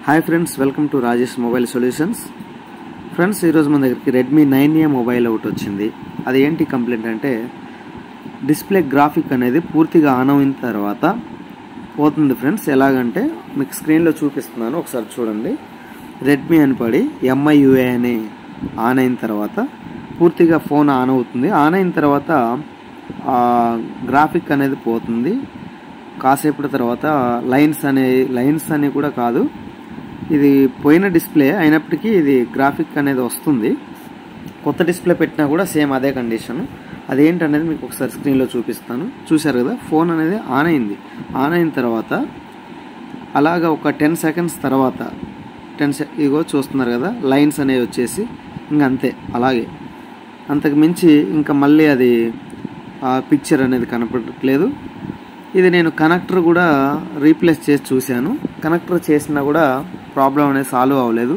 Hi friends, welcome to Rajesh mobile solutions. Friends, ఈరోజు మన దగ్గరికి రెడ్మీ 9A మొబైల్ ఒకటి వచ్చింది. అది ఏంటి కంప్లైంట్ అంటే డిస్ప్లే గ్రాఫిక్ అనేది పూర్తిగా ఆన్ అయిన తర్వాత పోతుంది ఫ్రెండ్స్. ఎలాగంటే మీకు స్క్రీన్లో చూపిస్తున్నాను, ఒకసారి చూడండి. రెడ్మీ అని పడి MIUI అని ఆన్ అయిన తర్వాత పూర్తిగా ఫోన్ ఆన్ అవుతుంది. ఆన్ అయిన తర్వాత గ్రాఫిక్ అనేది పోతుంది. కాసేపటి తర్వాత లైన్స్ అని కూడా కాదు, ఇది పోయిన డిస్ప్లే అయినప్పటికీ ఇది గ్రాఫిక్ అనేది వస్తుంది. కొత్త డిస్ప్లే పెట్టినా కూడా సేమ్ అదే కండిషన్. అదేంటనేది మీకు ఒకసారి స్క్రీన్లో చూపిస్తాను. చూశారు కదా, ఫోన్ అనేది ఆన్ అయింది. ఆన్ అయిన తర్వాత అలాగా ఒక 10 సెకండ్స్ తర్వాత ఇగో చూస్తున్నారు కదా, లైన్స్ అనేవి వచ్చేసి ఇంక అంతే. అలాగే అంతకు మించి ఇంకా మళ్ళీ అది పిక్చర్ అనేది కనపడట్లేదు. ఇది నేను కనెక్టర్ కూడా రీప్లేస్ చేసి చూశాను. కనెక్టర్ చేసినా కూడా ప్రాబ్లం అనేది సాల్వ్ అవ్వలేదు.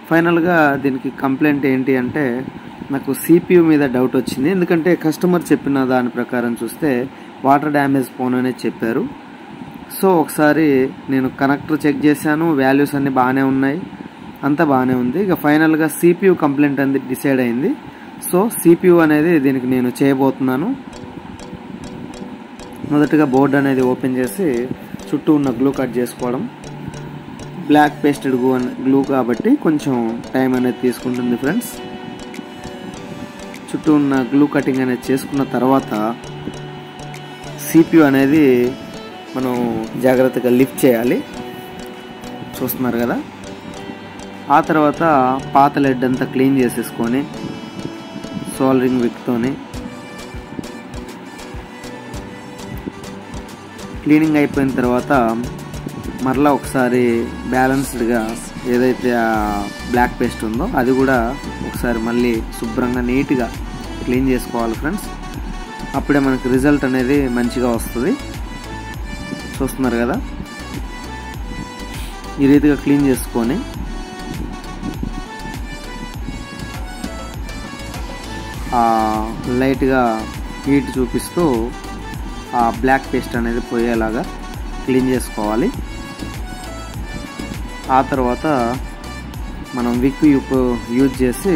ఫైనల్గా దీనికి కంప్లైంట్ ఏంటి అంటే నాకు CPU మీద డౌట్ వచ్చింది. ఎందుకంటే కస్టమర్ చెప్పిన దాని ప్రకారం చూస్తే వాటర్ డ్యామేజ్ ఫోన్ అనేది చెప్పారు. సో ఒకసారి నేను కనెక్టర్ చెక్ చేశాను, వాల్యూస్ అన్నీ బాగానే ఉన్నాయి, అంతా బాగానే ఉంది. ఇక ఫైనల్గా CPU కంప్లైంట్ అనేది డిసైడ్ అయింది. సో CPU అనేది దీనికి నేను చేయబోతున్నాను. మొదటగా బోర్డు అనేది ఓపెన్ చేసి చుట్టూ ఉన్న గ్లూ కట్ చేసుకోవడం. బ్లాక్ పేస్టెడ్ గ్లూ కాబట్టి కొంచెం టైం అనేది తీసుకుంటుంది ఫ్రెండ్స్. చుట్టూ ఉన్న గ్లూ కటింగ్ అనేది చేసుకున్న తర్వాత CPU అనేది మనం జాగ్రత్తగా లిఫ్ట్ చేయాలి. చూస్తున్నారు కదా. ఆ తర్వాత పాత లెడ్ అంతా క్లీన్ చేసేసుకొని సోల్డరింగ్ విక్తోని క్లీనింగ్ అయిపోయిన తర్వాత మరలా ఒకసారి బ్యాలెన్స్డ్గా ఏదైతే ఆ బ్లాక్ పేస్ట్ ఉందో అది కూడా ఒకసారి మళ్ళీ శుభ్రంగా నీట్గా క్లీన్ చేసుకోవాలి ఫ్రెండ్స్. అప్పుడే మనకి రిజల్ట్ అనేది మంచిగా వస్తుంది. చూస్తున్నారు కదా, ఈ రీతిగా క్లీన్ చేసుకొని లైట్గా హీట్ చూపిస్తూ ఆ బ్లాక్ పేస్ట్ అనేది పోయేలాగా క్లీన్ చేసుకోవాలి. ఆ తర్వాత మనం విక్ యూజ్ చేసి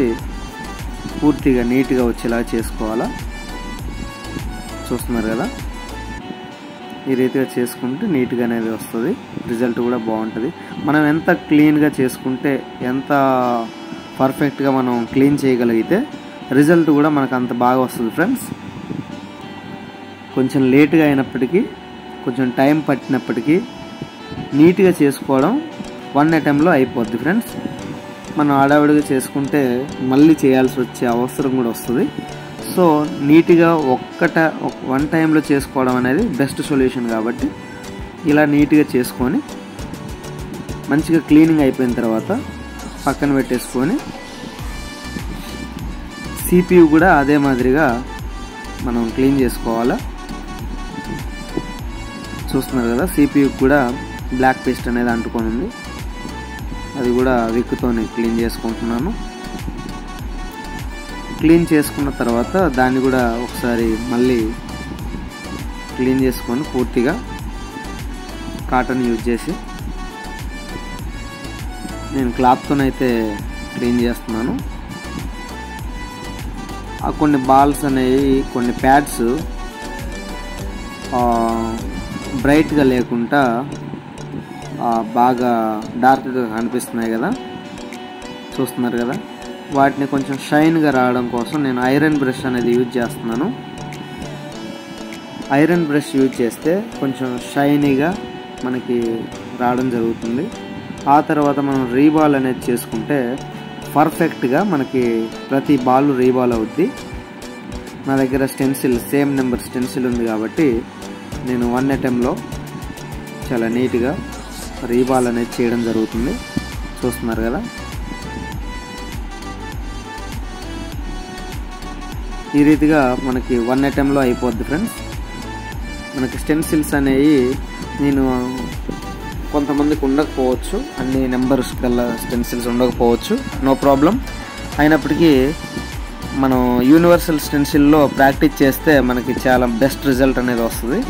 పూర్తిగా నీట్గా వచ్చేలా చేసుకోవాలా. చూస్తున్నారు కదా, ఈ రీతిగా చేసుకుంటే నీట్గా అనేది వస్తుంది. రిజల్ట్ కూడా బాగుంటుంది. మనం ఎంత క్లీన్గా చేసుకుంటే, ఎంత పర్ఫెక్ట్గా మనం క్లీన్ చేయగలిగితే రిజల్ట్ కూడా మనకు అంత బాగా వస్తుంది ఫ్రెండ్స్. కొంచెం లేట్గా అయినప్పటికీ, కొంచెం టైం పట్టినప్పటికీ నీట్గా చేసుకోవడం 1 అటెంప్ట్లో అయిపోద్ది ఫ్రెండ్స్. మనం ఆడావిడిగా చేసుకుంటే మళ్ళీ చేయాల్సి వచ్చే అవసరం కూడా వస్తుంది. సో నీట్గా 1 టైంలో చేసుకోవడం అనేది బెస్ట్ సొల్యూషన్. కాబట్టి ఇలా నీట్గా చేసుకొని మంచిగా క్లీనింగ్ అయిపోయిన తర్వాత పక్కన పెట్టేసుకొని CPU కూడా అదే మాదిరిగా మనం క్లీన్ చేసుకోవాలా. చూస్తున్నారు కదా, CPU కూడా బ్లాక్ పేస్ట్ అనేది అంటుకొని ఉంది. అది కూడా విక్కుతోని క్లీన్ చేసుకుంటున్నాను. క్లీన్ చేసుకున్న తర్వాత దాన్ని కూడా ఒకసారి మళ్ళీ క్లీన్ చేసుకొని పూర్తిగా కాటన్ యూజ్ చేసి నేను క్లాత్తోనైతే క్లీన్ చేస్తున్నాను. కొన్ని బాల్స్ అనేవి, కొన్ని ప్యాడ్స్ బ్రైట్గా లేకుండా బాగా డార్క్గా కనిపిస్తున్నాయి కదా, చూస్తున్నారు కదా. వాటిని కొంచెం షైన్గా రావడం కోసం నేను ఐరన్ బ్రష్ అనేది యూజ్ చేస్తున్నాను. ఐరన్ బ్రష్ యూజ్ చేస్తే కొంచెం షైనీగా మనకి రావడం జరుగుతుంది. ఆ తర్వాత మనం రీబాల్ అనేది చేసుకుంటే పర్ఫెక్ట్గా మనకి ప్రతి బాల్ రీబాల్ అవుద్ది. నా దగ్గర స్టెన్సిల్ సేమ్ నెంబర్ స్టెన్సిల్ ఉంది కాబట్టి నేను 1 అటెంప్ట్లో చాలా నీట్గా రీబాల్ అనేది చేయడం జరుగుతుంది. చూస్తున్నారు కదా, ఈ రీతిగా మనకి 1 అటెంప్ట్లో అయిపోద్ది ఫ్రెండ్స్. మనకి స్టెన్సిల్స్ అనేవి నేను కొంతమందికి ఉండకపోవచ్చు, అన్ని నెంబర్స్ గల స్టెన్సిల్స్ ఉండకపోవచ్చు, నో ప్రాబ్లం. అయినప్పటికీ మనం యూనివర్సల్ స్టెన్సిల్లో ప్రాక్టీస్ చేస్తే మనకి చాలా బెస్ట్ రిజల్ట్ అనేది వస్తుంది.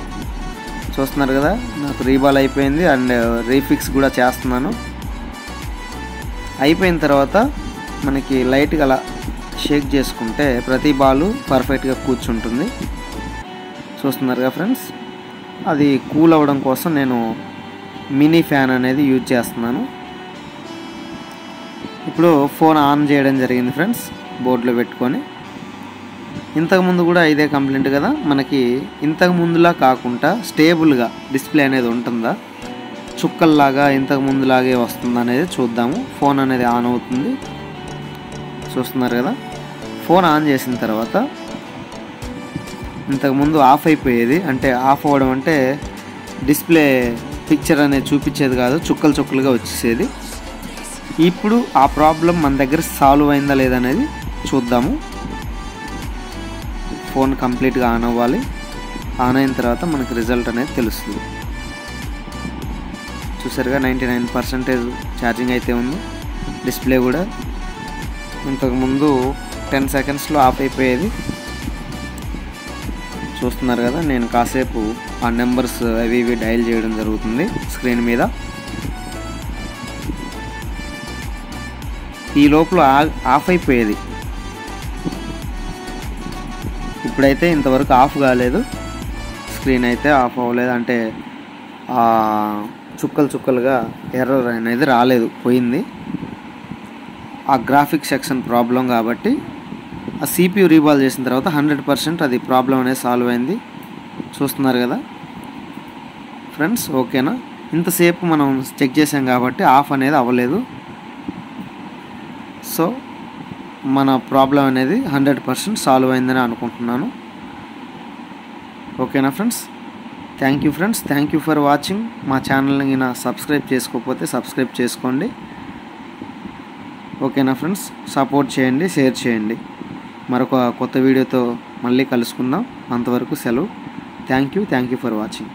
చూస్తున్నారు కదా, నాకు రీబాల్ అయిపోయింది అండ్ రీఫిక్స్ కూడా చేస్తున్నాను. అయిపోయిన తర్వాత మనకి లైట్గా అలా షేక్ చేసుకుంటే ప్రతి బాలు పర్ఫెక్ట్గా కూర్చుంటుంది. చూస్తున్నారుగా ఫ్రెండ్స్, అది కూల్ అవ్వడం కోసం నేను మినీ ఫ్యాన్ అనేది యూజ్ చేస్తున్నాను. ఇప్పుడు ఫోన్ ఆన్ చేయడం జరిగింది ఫ్రెండ్స్, బోర్డులో పెట్టుకొని. ఇంతకుముందు కూడా ఇదే కంప్లైంట్ కదా, మనకి ఇంతకు ముందులా కాకుండా స్టేబుల్గా డిస్ప్లే అనేది ఉంటుందా, చుక్కల్లాగా ఇంతకు ముందులాగే వస్తుందా అనేది చూద్దాము. ఫోన్ అనేది ఆన్ అవుతుంది, చూస్తున్నారు కదా. ఫోన్ ఆన్ చేసిన తర్వాత ఇంతకుముందు ఆఫ్ అయిపోయేది, అంటే ఆఫ్ అవ్వడం అంటే డిస్ప్లే పిక్చర్ అనేది చూపించేది కాదు, చుక్కలు చుక్కలుగా వచ్చేసేది. ఇప్పుడు ఆ ప్రాబ్లం మన దగ్గర సాల్వ్ అయిందా లేదనేది చూద్దాము. ఫోన్ కంప్లీట్గా ఆన్ అవ్వాలి. ఆన్ అయిన తర్వాత మనకి రిజల్ట్ అనేది తెలుస్తుంది. చూసారుగా 99% ఛార్జింగ్ అయితే ఉంది. డిస్ప్లే కూడా ఇంతకుముందు 10 సెకండ్స్లో ఆఫ్ అయిపోయేది. చూస్తున్నారు కదా, నేను కాసేపు ఆ నెంబర్స్ అవి ఇవి డయల్ చేయడం జరుగుతుంది స్క్రీన్ మీద. ఈ లోపల ఆఫ్ అయిపోయేది. ఇప్పుడైతే ఇంతవరకు ఆఫ్ కాలేదు, స్క్రీన్ అయితే ఆఫ్ అవ్వలేదు, అంటే చుక్కలు చుక్కలుగా ఎర్రర్ అనేది రాలేదు, పోయింది. ఆ గ్రాఫిక్ సెక్షన్ ప్రాబ్లం కాబట్టి ఆ CPU రీబాల్ చేసిన తర్వాత 100% అది ప్రాబ్లం అనేది సాల్వ్ అయింది. చూస్తున్నారు కదా ఫ్రెండ్స్, ఓకేనా. ఇంతసేపు మనం చెక్ చేసాం కాబట్టి ఆఫ్ అనేది అవ్వలేదు. సో మన ప్రాబ్లం అనేది 100% సాల్వ్ అయిందని అనుకుంటున్నాను. ఓకేనా friends, thank you friends, thank you for watching. మా ఛానల్ని సబ్స్క్రైబ్ చేసుకోకపోతే సబ్స్క్రైబ్ చేసుకోండి. ఓకేనా ఫ్రెండ్స్, సపోర్ట్ చేయండి, షేర్ చేయండి. మరొక కొత్త వీడియోతో మళ్ళీ కలుసుకుందాం. అంతవరకు సెలవు. Thank you for watching.